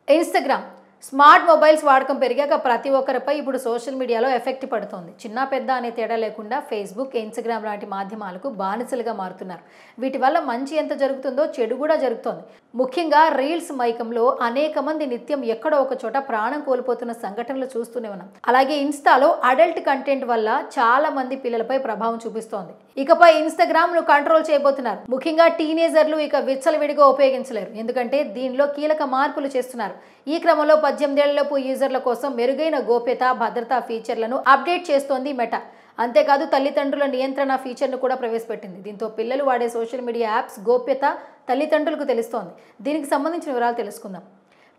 Instagram smart mobiles వాడకం పెరిగాక ప్రతి ఒక్కరిపై ఇప్పుడు సోషల్ మీడియాలో ఎఫెక్ట్ పడుతోంది. చిన్న పెద్ద అనే తేడా లేకుండా ఫేస్‌బుక్, ఇన్‌స్టాగ్రామ్ లాంటి మాధ్యమాలకు బానిసలుగా మారుతున్నారు. వీటి వల్ల మంచి ఎంత జరుగుతుందో చెడు కూడా జరుగుతోంది. ముఖ్యంగా రీల్స్ మైకంలో అనేక మంది నిత్యం ఎక్కడో ఒక చోట ప్రాణం కోల్పోతున్న సంఘటనలు చూస్తూనే ఉన్నాం. అలాగే ఇన్‌స్టాలో అడల్ట్ కంటెంట్ వల్ల చాలా మంది పిల్లలపై ప్రభావం చూపిస్తోంది. ఇకపై ఇన్‌స్టాగ్రామ్‌ను కంట్రోల్ చేయబోతున్నారు. ముఖ్యంగా టీనేజర్లు ఇక విచ్చలవిడిగా ఉపయోగించలేరు. ఎందుకంటే దీనిలో కీలక మార్పులు చేస్తున్నారు. ఈ క్రమంలో 18 ఏళ్లలోపు యూజర్ల కోసం మెరుగైన గోప్యత, భద్రతా ఫీచర్లను అప్డేట్ చేస్తోంది మెటా. అంతేకాదు తల్లిదండ్రుల నియంత్రణ ఫీచర్ను కూడా ప్రవేశపెట్టింది. దీంతో పిల్లలు వాడే సోషల్ మీడియా యాప్స్ గోప్యత తల్లిదండ్రులకు తెలుస్తోంది. దీనికి సంబంధించిన వివరాలు తెలుసుకుందాం.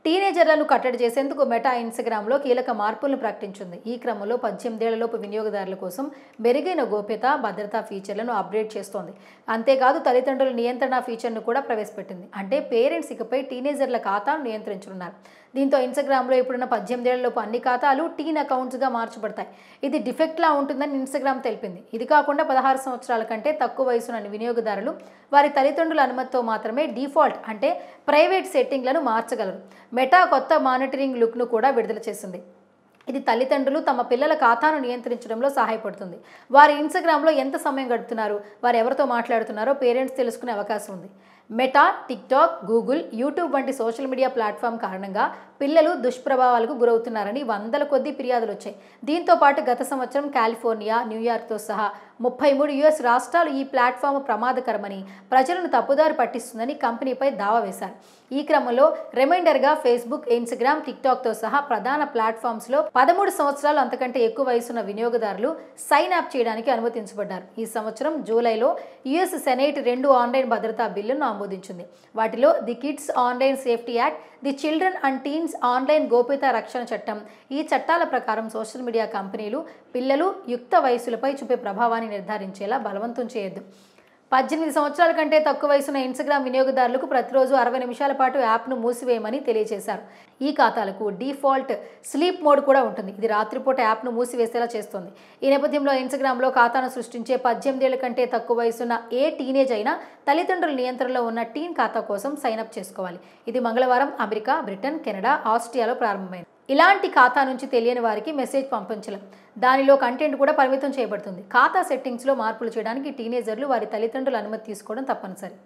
టీనేజర్లను కట్టడి చేసేందుకు మెటా ఇన్‌స్టాగ్రామ్‌లో కీలక మార్పులను ప్రకటించింది. ఈ క్రమంలో 18 ఏళ్లలోపు వినియోగదారుల కోసం మెరుగైన గోప్యత, భద్రతా ఫీచర్లను అప్డేట్ చేస్తోంది. అంతేకాదు తల్లిదండ్రుల నియంత్రణ ఫీచర్ను కూడా ప్రవేశపెట్టింది. అంటే పేరెంట్స్ ఇకపై టీనేజర్ల ఖాతాను నియంత్రించనున్నారు. దీంతో ఇన్‌స్టాగ్రామ్‌లో ఇప్పుడున్న 18 ఏళ్లలోపు అన్ని ఖాతాలు టీన్ అకౌంట్స్‌గా మార్చబడతాయి. ఇది డిఫెక్ట్‌లా ఉంటుందని ఇన్‌స్టాగ్రామ్ తెలిపింది. ఇది కాకుండా 16 సంవత్సరాల కంటే తక్కువ వయసున్న వినియోగదారులు వారి తల్లిదండ్రుల అనుమతితో మాత్రమే డిఫాల్ట్ అంటే ప్రైవేట్ సెట్టింగ్లను మార్చగలరు. మెటా కొత్త మానిటరింగ్ లుక్ను కూడా విడుదల చేసింది. ఇది తల్లిదండ్రులు తమ పిల్లల ఖాతాను నియంత్రించడంలో సహాయపడుతుంది. వారు ఇన్‌స్టాగ్రామ్‌లో ఎంత సమయం గడుపుతున్నారు, వారు ఎవరితో మాట్లాడుతున్నారో పేరెంట్స్ తెలుసుకునే అవకాశం ఉంది. మెటా, టిక్‌టాక్, గూగుల్, యూట్యూబ్ వంటి సోషల్ మీడియా ప్లాట్‌ఫామ్ కారణంగా పిల్లలు దుష్ప్రభావాలకు గురవుతున్నారని వందల కొద్దీ ఫిర్యాదులు వచ్చాయి. దీంతో పాటు గత సంవత్సరం కాలిఫోర్నియా, న్యూయార్క్‌తో సహా 33 యుఎస్ రాష్ట్రాలు ఈ ప్లాట్‌ఫామ్ ప్రమాదకరమని, ప్రజలను తప్పుదారి పట్టిస్తుందని కంపెనీపై దావా వేశారు. ఈ క్రమంలో రిమైండర్గా ఫేస్‌బుక్, ఇన్‌స్టాగ్రామ్, టిక్‌టాక్‌తో సహా ప్రధాన ప్లాట్‌ఫామ్స్‌లో 13 సంవత్సరాలు అంతకంటే ఎక్కువ వయసున్న వినియోగదారులు సైన్ అప్ చేయడానికి అనుమతించబడ్డారు. ఈ సంవత్సరం జూలైలో యుఎస్ సెనేట్ 2 ఆన్లైన్ భద్రతా బిల్లులను ఆమోదించింది. వాటిలో the kids online safety act, the children and teens online గోప్యతా రక్షణ చట్టం. ఈ చట్టాల ప్రకారం సోషల్ మీడియా కంపెనీలు పిల్లలు యుక్త వయసులపై చూపే ప్రభావాన్ని నిర్ధారించేలా బలవంతం చేయొద్దు. 18 సంవత్సరాల కంటే తక్కువ వయసున్న ఇన్‌స్టాగ్రామ్ వినియోగదారులకు ప్రతిరోజు 60 నిమిషాల పాటు యాప్ను మూసివేయమని తెలియజేశారు. ఈ ఖాతాలకు డిఫాల్ట్ స్లీప్ మోడ్ కూడా ఉంటుంది. ఇది రాత్రిపూట యాప్ను మూసివేసేలా చేస్తుంది. ఈ నేపథ్యంలో ఇన్‌స్టాగ్రామ్‌లో ఖాతాను సృష్టించే 18 ఏళ్ల కంటే తక్కువ వయసున్న ఏ టీనేజ్ అయినా తల్లిదండ్రుల నియంత్రణలో ఉన్న టీన్ ఖాతా కోసం సైన్ అప్ చేసుకోవాలి. ఇది మంగళవారం అమెరికా, బ్రిటన్, కెనడా, ఆస్ట్రియాలో ప్రారంభమైంది. ఇలాంటి ఖాతా నుంచి తెలియని వారికి మెసేజ్ పంపించలేం. దానిలో కంటెంట్ కూడా పరిమితం చేయబడుతుంది. ఖాతా సెట్టింగ్స్లో మార్పులు చేయడానికి టీనేజర్లు వారి తల్లిదండ్రుల అనుమతి తీసుకోవడం తప్పనిసరి.